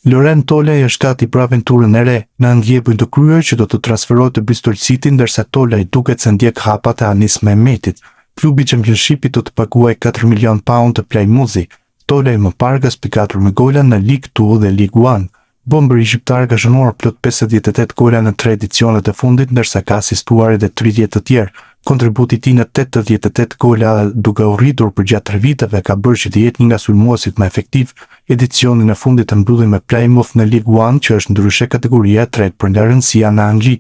Laurent Tolaj është gati për aventurën e re në ndjepujnë të kryer që do të transferohet të Bristol City, ndërsa Tolaj duket se ndjek hapat e Anis Mehmetit. Klubi Championshipit do të paguajë 4 milion pound të Plymouthi. Tolaj më parë ka spikatur me gola në League 2 dhe League 1. Bomberi shqiptar ka shënuar plot 58 gola në 3 edicionet e fundit, ndërsa ka asistuar edhe 30 të tjerë. Kontributi i tij në 88 gola duke u rritur përgjatë 3 viteve ka bërë që të jetë një nga sulmuesit më efektiv. Edicionin e fundit të mbylli me Plymouth në League 1, që është ndryshe kategoria e tretë për nga rëndësia në Angli.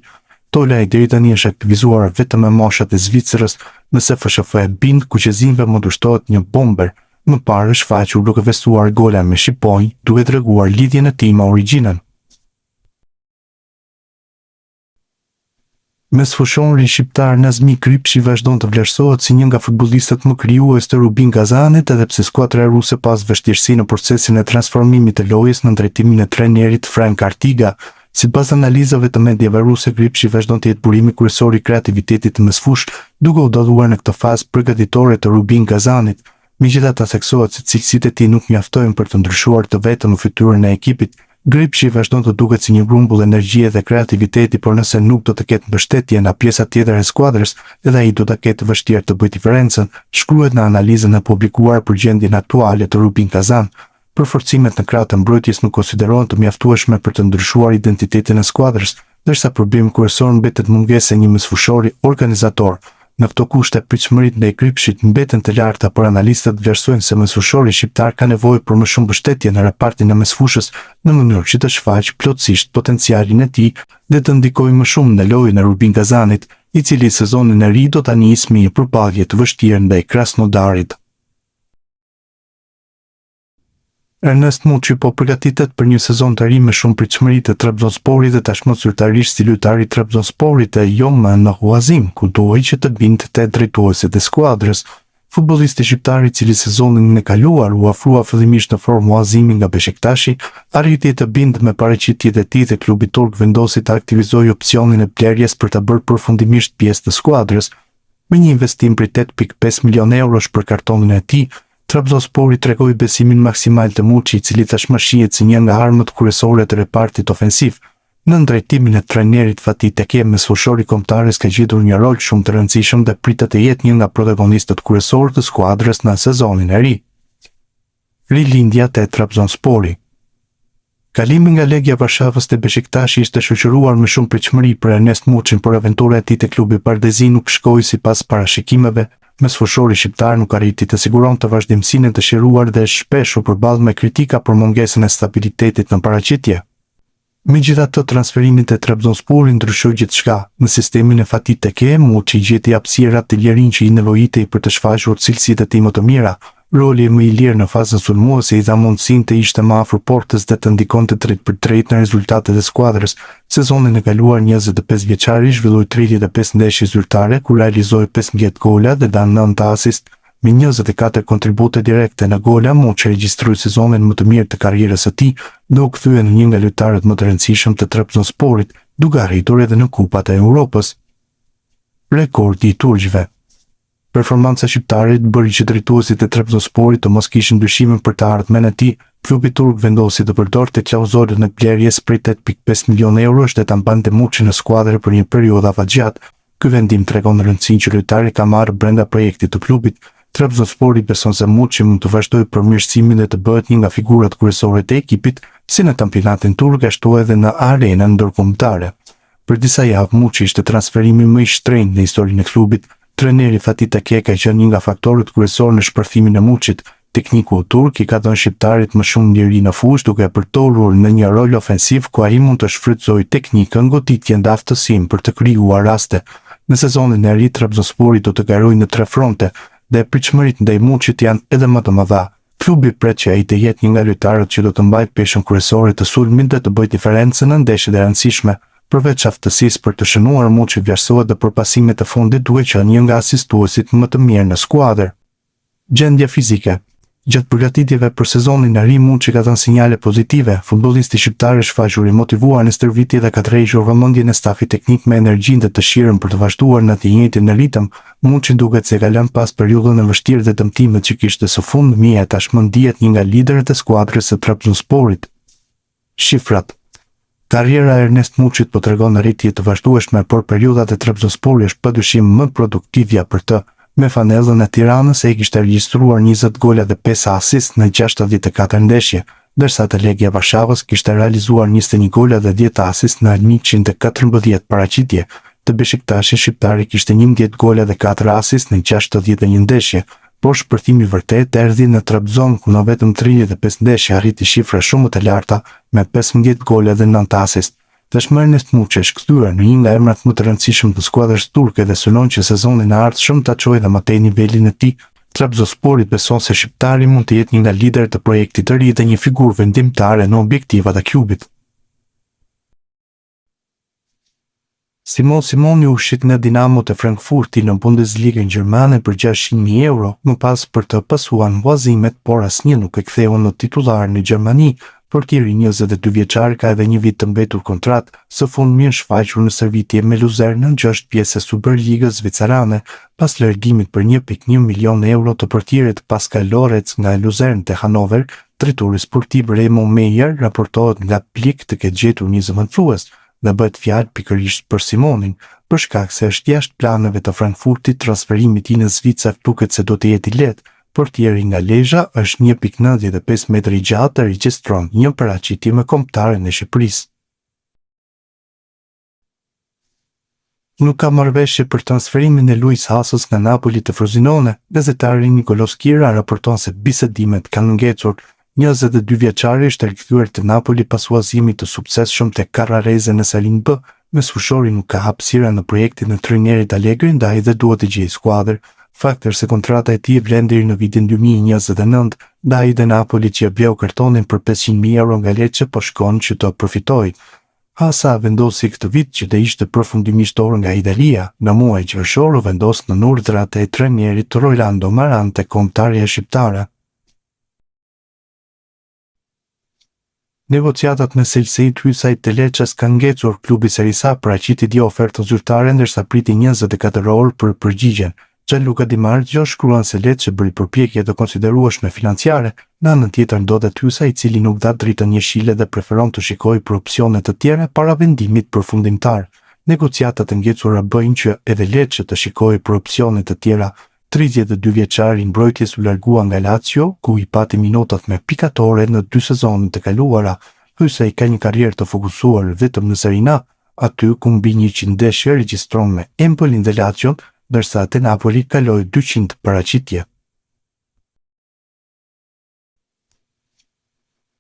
Tolaj deri tani është aktivizuar vetëm me moshat e Zvicrës, nëse FSHF e bind kuqezinëve mund të shtohet një bomber. Më parë është faqur duke vestuar gola me shqiponj, duke treguar lidhjen e tij me origjinën. Mesfushonri shqiptar Nazmi Kripshi vazhdon të vlerësohet si një nga futbollistët më krijues të Rubin Kazanit, edhe pse skuadra ruse pas vështirësi në procesin e transformimit të lojës në drejtimin e trajnerit Frank Artiga. Sipas analizave të mediave ruse, Kripshi vazhdon të jetë burimi kryesor i kreativitetit të mesfush, duke u dalluar në këtë fazë përgatitore të Rubin Kazanit. Megjithatë, theksohet se cilësitë e tij nuk mjaftojnë për të ndryshuar të vetëm fytyrën e ekipit. Kripshi vazhdon të duket si një grumbull energjie dhe kreativiteti, por nëse nuk do të ketë mbështetje nga pjesa tjetër e skuadrës, edhe ai do të ketë vështirë të bëjë diferencën, shkruhet në analizën e publikuar për gjendjen aktuale të Rubin Kazan. Përforcimet në krah të mbrojtjes nuk konsiderohen të mjaftueshme për të ndryshuar identitetin e skuadrës, ndërsa problemi kryesor mbetet mungesa e një mesfushori organizator. Në këto kushte, pritshmëritë ndaj Kripshit mbeten të larta, por analistët vlerësojnë se mesfushori shqiptar ka nevojë për më shumë mbështetje në repartin e mesfushës, në mënyrë që të shfaqë plotësisht potencialin e tij dhe të ndikojë më shumë në lojën e Rubin Kazanit, i cili sezonin e ri do ta nisë me një përpallje të vështirë ndaj Krasnodarit. Ernest Muçi po përgatitet për një sezon të ri me shumë pritshmëri të Trabzonsporit dhe tashmë zyrtarisht si lojtari i Trabzonsporit e jo më në huazim, ku duhej që të binte te drejtuesit e skuadrës. Futbollisti shqiptar, i cili sezonin e kaluar u ofrua fillimisht në formë huazimi nga Beşiktashi, arriti të bindë me paraqitjet e tij dhe klubi turk vendosi të aktivizojë opsionin e blerjes për të bërë përfundimisht pjesë të skuadrës. Me një investim prej 8.5 milion eurosh për kartonin e tij, Trabzonspori tregoi besimin maksimal të Muçi, i cili tashmë shihet si një nga armët kryesore të repartit ofensiv. Në drejtimin e trajnerit Fatih Tekke, mesfushori kombëtar ka gjetur një rol shumë të rëndësishëm dhe pritet të jetë një nga protagonistët kryesorë të skuadrës në sezonin e ri. Rilindja te Trabzonspori. Kalimi nga Legia Varshavës te Beşiktashi ishte shoqëruar me shumë pritshmëri për Ernest Muçin, por aventura e tij te klubi Pardesi nuk shkoi sipas parashikimeve. Mesfushori shqiptar nuk arriti të siguronte vazhdimsinë e dëshiruar dhe shpesh u përballë me kritika për mungesën e stabilitetit në paraqitje. Megjithatë, transferimi te Trabzonspori ndryshoi gjithçka. Në sistemin e Fatih Tekke, Muçi gjeti hapësira të lirin që i nevojitej për të shfaqur cilësitë e tij më të mira. Roli më i lirë në fazën sulmuese i dha mundësinë të ishte më afër portës dhe të ndikonte drejt për drejt në rezultatet e skuadrës. Sezonin e kaluar 25 vjeçari zhvilloi 35 ndeshje zyrtare, ku realizoi 15 gola dhe dha 9 asist. Me 24 kontribute direkte në gola, Muçi regjistroi sezonin më të mirë të karrierës së tij, dhe u kthye në një nga lojtarët më të rëndësishëm të Trabzonsporit, duke arritur edhe në Kupat e Europës. Rekordi i turqëve. Performanca shqiptarit bëri që drejtuesit e Trabzonsporit të mos kishin dyshimin për të ardhmen e tij. Klubi turk vendosi të përdorte klauzolën e blerjes prej 8.5 milion eurosh dhe ta mbante Muçin në skuadër për një periudhë afatgjatë. Ky vendim tregon rëndësinë që lojtari ka marrë brenda projektit të klubit. Trabzonspori beson se Muçi mund të vazhdojë përmirësimin dhe të bëhet një nga figurat kryesore të ekipit, si në kampionatin turk ashtu edhe në arenën ndërkombëtare. Për disa javë Muçi ishte transferimi më i shtrenjtë në historinë e klubit. Trajneri Fatih Tekke ka qenë një nga faktorët kryesorë në shpërthimin e Muçit. Tekniku turk i ka dhënë shqiptarit më shumë liri në fushë, duke përtorur në një rol ofensiv ku ai mund të shfrytëzojë teknikën, goditjen dhe aftësinë për të krijuar raste. Në sezonin e ri, Trabzonspori do të garojë në 3 fronte dhe pritshmëritë ndaj Muçit janë edhe më të mëdha. Klubi pret që ai të jetë një nga lojtarët që do të mbajë peshën kryesore të sulmit dhe të bëjë diferencën në ndeshjet e rëndësishme. Përveç aftësisë për të shënuar, Muçi vlerësohet dhe për pasimet e fundit, duke qenë një nga asistuesit më të mirë në skuadër. Gjendja fizike. Gjatë përgatitjeve për sezonin e ri, Muçi ka dhënë sinjale pozitive. Futbollisti shqiptar është shfaqur i motivuar në stërvitje dhe ka tërhequr vëmendjen e stafit teknik me energjinë dhe dëshirën për të vazhduar në të njëjtin ritëm. Muçi duket se ka lënë pas periudhën e vështirë dhe dëmtimet që kishte së fundmi, e tashmë ndihet një nga liderët e skuadrës së Trabzonsporit. Shifrat. Karriera e Ernest Muçit po tregon arritje të vazhdueshme, por periudhat e Trabzonspori është padyshim më produktivja për të. Me fanellën e Tiranës e kishte regjistruar 20 gola dhe 5 asist në 64 ndeshje, ndërsa te Legia Varshavës kishte realizuar 21 gola dhe 10 asist në 114 paraqitje. Te Beşiktashi shqiptari kishte 11 gola dhe 4 asist në 61 ndeshje, por shpërthimi vërtet erdhi në Trabzon ku në vetëm 35 ndeshje arriti shifra shumë të larta me 15 gola dhe 9 asist. Tashmë Ernest Muçi është kthyer në një nga emrat më të rëndësishëm të skuadrës turke dhe synon që sezonin e ardhshëm ta çojë dhe matej nivelin e tij. Trabzonspori beson se shqiptari mund të jetë një nga liderët e projektit të ri dhe një figurë vendimtare në objektivat e klubit. Simoni u shit në Dinamo të Frankfurti në Bundesligën gjermane për 600.000 euro, më pas për të pasuar huazimet, por asnjë nuk e ktheu në titullar në Gjermani. Portieri 22 vjeçar ka edhe një vit të mbetur kontratë, së fundmi është shfaqur në stërvitje me Luzernën që është pjesë e Superligës zvicerane, pas largimit për 1.1 milion euro të portierit Pascal Lorenz nga Luzern te Hanover. Drejtori sportiv Remo Meyer raportohet nga Blick të ketë gjetur një zëvendësues dhe bëhet fjalë pikërisht për Simonin, për shkak se është jashtë planeve të Frankfurtit. Transferimi i tij në Zvicër duket se do të jetë i lehtë. Portieri nga Lezhë është 1.95 metri i gjatë dhe regjistron një paraqitje me kombëtaren e Shqipërisë. Nuk ka marrëveshje për transferimin e Luis Hasës nga Napoli të Frosinone. Gazetari Nikolos Kira raporton se bisedimet kanë ngecur. 22 vjeçari është rikthyer te Napoli pas huazimit të suksesshëm te Carrarese në Serie B. Mesfushori nuk ka hapësira në projektin e trajnerit Allegri, ndaj dhe duhet të gjejë skuadër. Fakti është se kontrata e tij vlen deri në vitin 2029, ndaj dhe Napoli që bleu kartonin për 500.000 euro nga Lecce po shkon që të përfitojë. Hasa vendosi këtë vit që të ishte përfundimisht orë nga Italia. Në muaj qershor u vendos në urdhrat e trajnerit Rolando Marante, kombëtarja shqiptare. Negociatat me Selseit Hysaj të Lecces kanë ngecur. Klubi Serie A paraqiti dje ofertën zyrtare ndërsa priti 24 orë për përgjigjen. Gianluca Di Marzio shkruan se Lecce bëri përpjekje të konsiderueshme financiare. Në anën tjetër ndodhet Hysaj, i cili nuk dha dritën jeshile dhe preferon të shikojë për opsione të tjera para vendimit përfundimtar. Negociatat e ngecura bëjnë që edhe Lecce të shikojë për opsione të tjera. 32 vjeçari mbrojtjes u largua nga Lazio, ku i pati minutat me pikatore në 2 sezonet të kaluara. Hysaj ka një karrierë të fokusuar vetëm në Serie A, aty ku mbi 100 ndeshje regjistron me Empolin dhe Lazion, ndërsa te Napoli kaloi 200 paraqitje.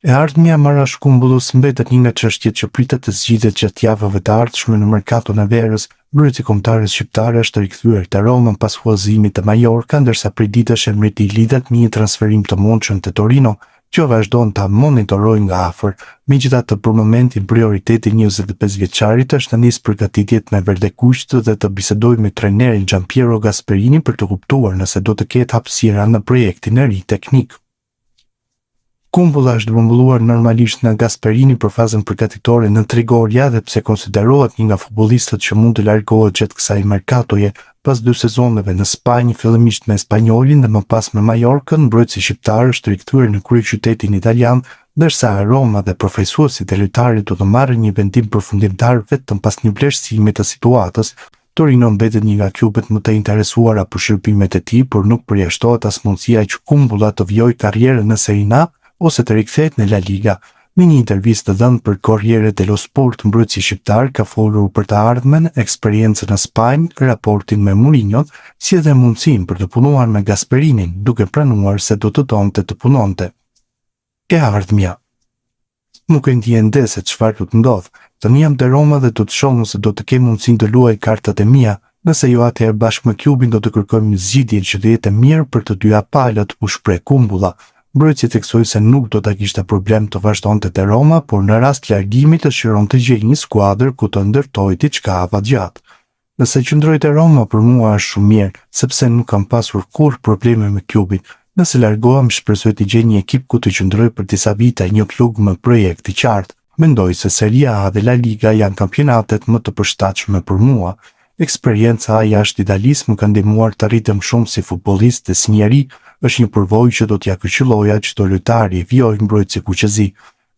E ardhmja marrashkumbullus mbetet një nga çështjet që pritet të zgjidhet gjatë javëve të ardhshme në merkaton e verës. Mbrojtësi kombëtare shqiptare është rikthyer te Roma pas huazimit të Mallorca, ndërsa prej ditësh emri i lidhet me një transferim të mundshëm te Torino, që vazhdon ta monitorojë nga afër. Megjithatë, për momentin prioriteti i 25 vjeçarit është të nisë përgatitjet me Verdekushtë dhe të bisedojë me trajnerin Gianpiero Gasperini për të kuptuar nëse do të ketë hapësira në projektin e ri teknik. Kumbulla është grumbulluar normalisht nga Gasperini për fazën përgatitore në Trigoria dhe pse konsiderohet një nga futbollistët që mund të largohet gjatë kësaj merkatoje. Pas 2 sezoneve në Spanjë, fillimisht me Spanjolin dhe më pas me Mallorcën, mbrojtësi shqiptar është rikthyer në kryeqytetin italian, ndërsa Roma dhe përfaqësuesit e lojtarit do të marrin një vendim përfundimtar vetëm pas një vlerësimi të situatës. Torino mbetet një nga klubet më të interesuara për shërbimet e tij, por nuk përjashtohet as mundësia që Kumbulla të vijojë karrierën në Serie A ose të rikthehet në La Liga. Në një intervistë dhënë për Corriere dello Sport, mbrojtësi shqiptar ka folur për të ardhmen, eksperiencën në Spanjë, raportin me Mourinho, si edhe mundësinë për të punuar me Gasperinin, duke pranuar se do të donte të punonte. E ardhmja. Nuk e ndjen ende se çfarë do të ndodh. Tani jam te Roma dhe do të shoh nëse do të kem mundësinë të luaj kartat e mia. Nëse jo, atëherë bashkë me klubin do të kërkojmë një zgjidhje që të jetë mirë për të dyja palët, u shpreh Kumbulla. Mbrojtësi theksoi se nuk do ta kishte problem të vazhdonte te Roma, por në rast largimi dëshiron të gjejë një skuadër ku të ndërtojë diçka afatgjatë. Nëse qëndroj te Roma, për mua është shumë mirë, sepse nuk kam pasur kurrë probleme me klubin. Nëse largohem, shpresoj të gjej një ekip ku të qëndroj për disa vite, një klub me projekt i qartë. Mendoj se Serie A dhe La Liga janë kampionatet më të përshtatshme për mua. Eksperjenca jashtë Italisë më ka ndihmuar të arritem shumë si futbollist dhe si njeri. Është një përvojë që do t'ja këshilloja çdo lojtari i vijojë mbrojtësi kuqezi.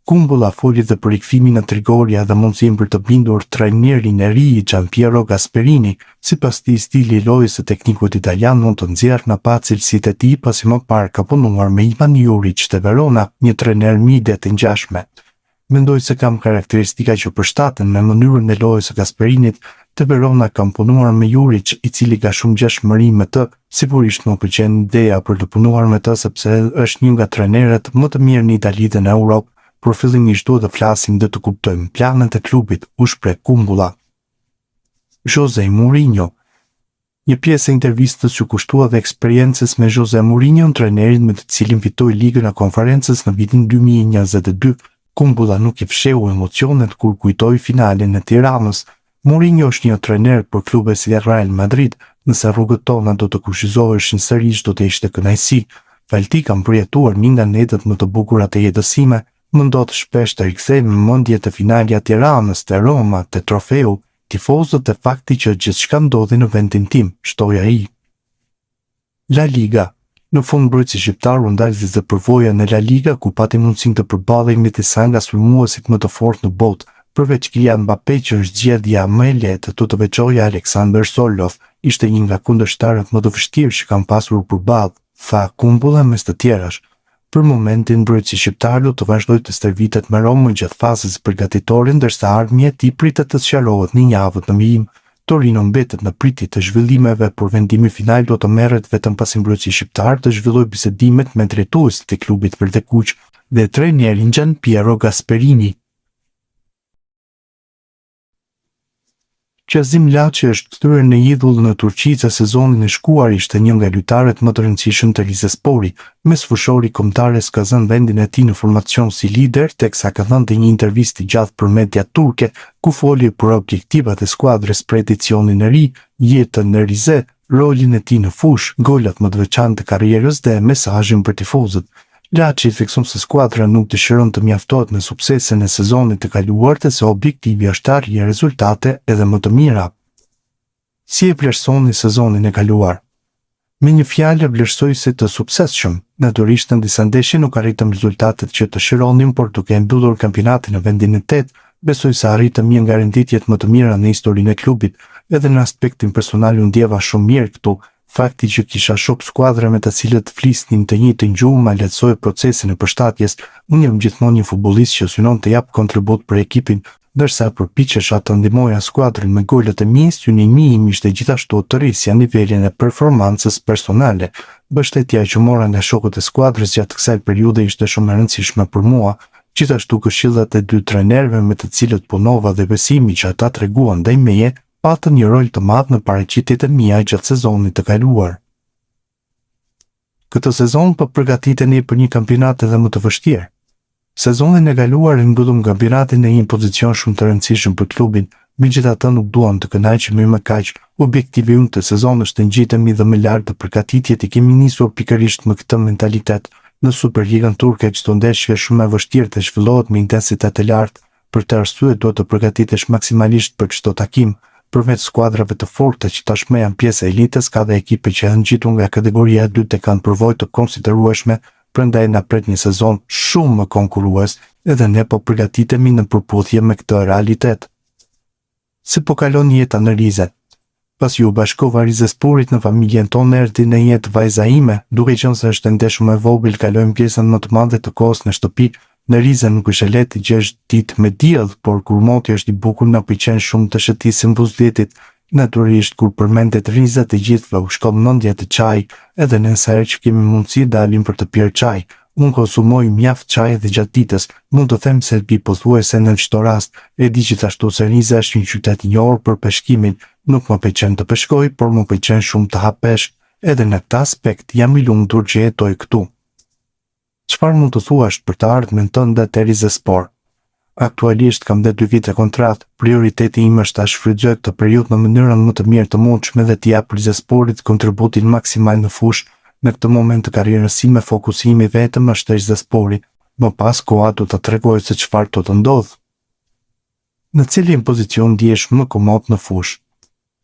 Kumbulla foli dhe për rikthimin në Trigoria dhe mundësinë për të bindur trajnerin e ri Gianpiero Gasperini. Sipas tij, stili i lojës së teknikut italian mund të nxjerrë në pa cilësitë e tij pasi më parë ka punuar me Ivan Juric te Verona, një trajner midje të ngjashme. Mendoj se kam karakteristika që përshtaten me mënyrën e lojës së Gasperinit. Te Verona kam punuar me Juric, i cili ka shumë ngjashmëri me të. Sigurisht më pëlqen ideja për të punuar me të sepse është një nga trajnerët më të mirë në Itali dhe në Europë. Por fillimisht duhet të flasim dhe të kuptojmë planet e klubit, u shpreh Kumbulla. Jose Mourinho. Një pjesë e intervistës që kushtua dhe eksperiencës me Jose Mourinho, trajnerin me të cilin fitoi Ligën e Konferencës në vitin 2022. Kumbulla nuk i fsheu emocionet kur kujtoi finalen e Tiranës. Mourinho është një trajner për klube si Real Madrid, nëse rrugët tona do të kushtizoheshin sërish do të ishte kënaqësi. Falti kam përjetuar një nga netët më të bukura të jetës sime. Më ndodh shpesh të rikthej me mendje të finalja Tiranës, te Roma, te trofeu, tifozët e fakti që gjithçka ndodhi në vendin tim, shtoi ai. La Liga. Në fund mbrojtësi shqiptar u ndalzi dhe përvoja në La Liga ku pati mundësinë të përballej me disa nga sulmuesit më të fortë në botë, përveç Kylian Mbappé që është zgjedhja më e lehtë, të veçoja Alexander Sorloth, ishte një nga kundërshtarët më të vështirë që kam pasur përballë, tha Kumbulla mes të tjerash. Për momentin mbrojtësi shqiptar do të vazhdojë të stërvitet me Romën gjatë fazës përgatitore, ndërsa ardhmja e tij pritet të sqarohet në javët në vijim. Torino mbetet në pritje të zhvillimeve, por vendimi final do të merret vetëm pasi mbrojtësi shqiptar të zhvillojë bisedimet me drejtuesit e klubit verdekuq dhe trajnerin Gianpiero Gasperini. Qazim Laçi është kthyer në idhull në Turqi që sezonin e shkuar ishte një nga lojtarët më të rëndësishëm të Rizespori. Mesfushori kombëtares ka zënë vendin e tij në formacion si lider, teksa ka dhënë një intervistë gjatë për media turke, ku foli për objektivat e skuadrës për edicionin e ri, jetën në Rize, rolin e tij në fushë, golat më të veçantë të karrierës dhe mesazhin për tifozët. Laçi thekson se skuadra nuk dëshiron të mjaftohet me suksesin e sezonit të kaluar dhe se objektivi është të arrijë rezultate edhe më të mira. Si e vlerësoni sezonin e kaluar? Me një fjalë vlerësoj si të suksesshëm. Natyrisht në disa ndeshje nuk arritëm rezultatet që dëshironim, por duke mbyllur kampionatin në vendin e 8, besoj se arritëm një nga renditjet më të mira në historinë e klubit. Edhe në aspektin personal u ndjeva shumë mirë këtu. Fakti që kisha shok skuadra me të cilët flisnin të njëjtin gjuhë ma lehtësoi procesin e përshtatjes. Unë jam gjithmonë një futbollist që synon të jap kontribut për ekipin, ndërsa përpiqesha të ndihmoja skuadrën me golet e mia, synimi im ishte gjithashtu të rrisja nivelin e performancës personale. Mbështetja që mora nga shokët e skuadrës gjatë kësaj periudhe ishte shumë e rëndësishme për mua, gjithashtu këshillat e dy trajnerëve me të cilët punova dhe besimi që ata treguan ndaj meje patën një rol të madh në paraqitjet e mia gjatë sezonit të kaluar. Këtë sezon po përgatiteni për një kampionat edhe më të vështirë. Sezonin e kaluar e mbyllëm kampionatin në një pozicion shumë të rëndësishëm për klubin, megjithatë nuk duam të kënaqemi më kaq. Objektivi ynë të sezonit është të ngjitemi dhe më lart të përgatitjet i kemi nisur pikërisht me këtë mentalitet. Në Superligën turke çdo ndeshje është shumë e vështirë të zhvillohet me intensitet të lartë, për të arsye duhet të përgatitesh maksimalisht për çdo takim. Përveç skuadrave të forta që tashmë janë pjesë e elitës, ka dhe ekipe që janë ngjitur nga kategoria e dytë e kanë përvojë të konsiderueshme, prandaj na pret një sezon shumë më konkurrues, edhe ne po përgatitemi në përputhje me këtë realitet. Si po kalon jeta në Rize? Pas ju bashkova Rizesporit në familjen tonë erdhi në jetë vajza ime, duke qenë se është ende shumë e vogël, kalojmë pjesën më të madhe të kohës në shtëpi. Në Rize nuk është e lehtë të gjesh ditë me diell, por kur moti është i bukur na pëlqen shumë të shëtisim buzëletit. Natyrisht kur përmendet Riza të gjithëve u shkon mendja te çaji, edhe nëse herë që kemi mundësi dalim për të pirë çaj. Unë konsumoj mjaft çaj edhe gjatë ditës, mund të them se bi pothuajse në çdo rast. E di gjithashtu se Riza është një qytet i njohur për peshkimin. Nuk më pëlqen të peshkoj, por më pëlqen shumë të ha peshk. Edhe në këtë aspekt jam i lumtur që jetoj këtu. Çfarë mund të thuash për të ardhmen tënde te Rizespor? Aktualisht kam 2 vite kontratë, prioriteti im është ta shfrytëzoj këtë periudhë në mënyrën më të mirë të mundshme dhe të jap Rizesporit kontributin maksimal në fushë. Në këtë moment të karrierës sime fokusimi vetëm është Rizespori, më pas koha do të tregoj se çfarë do të ndodh. Në cilin pozicion ndihesh më komod në fushë?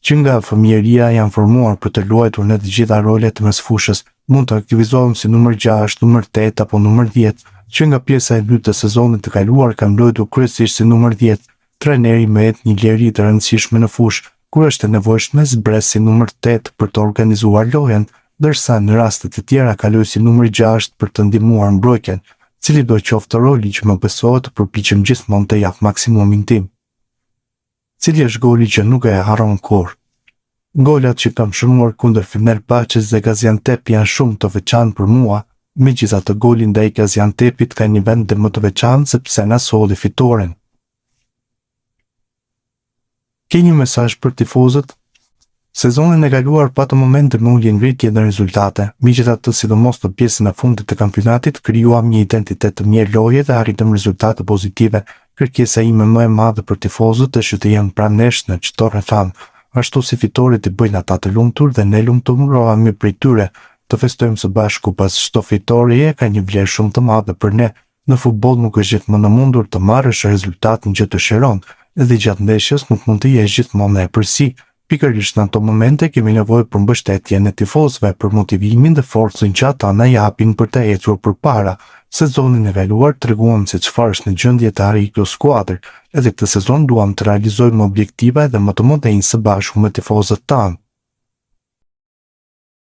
Që nga fëmijëria janë formuar për të luajtur në të gjitha rolet mes fushës, mund të aktivizohem si numër 6, numër 8 apo numër 10, që nga pjesa e dytë të sezonit të kaluar ka mbrojtur kryesisht si numër 10, trajneri merret një liri të rëndësishme në fushë, kur është e nevojshme zbres si numër 8 për të organizuar lojën, ndërsa në raste të tjera kaloi si numër 6 për të ndihmuar mbrojtjen, cili do qoftë roli që më besohet të përpiqem gjithmonë të jap maksimumin tim. Cili është goli që nuk e harron kurrë? Golat që kam shënuar kundër Fenerbahçes dhe Gaziantep janë shumë të veçantë për mua, megjithatë goli ndaj Gaziantepit ka një vend më të veçantë sepse na solli fitoren. Ke një mesazh për tifozët? Sezonin e kaluar patë momente me ulje ngritje në rezultate, megjithatë sidomos në pjesën e fundit të kampionatit krijuam një identitet të mirë loje dhe arritëm rezultate pozitive. Kërkesa ime më e madhe për tifozët është që të jenë pranë nesh në çdo rrethana, ashtu si fitorit i bëjnë ata të lumtur dhe ne lumturohemi prej tyre. Të festojmë së bashku pas çdo fitorie ka një vlerë shumë të madhe për ne. Në futboll nuk është gjithmonë e mundur të marrësh rezultatin që të shëron, edhe gjatë ndeshjes nuk mund të jesh gjithmonë e përsi. Pikërisht në ato momente kemi nevojë për mbështetjen e tifozëve, për motivimin dhe forcën që ata na japin për të ecur përpara. Sezonin e kaluar treguam se çfarë është në gjendje të arrijë kjo skuadër, edhe këtë sezon duam të realizojmë objektiva dhe më të mëdhenj së bashku me tifozët tanë.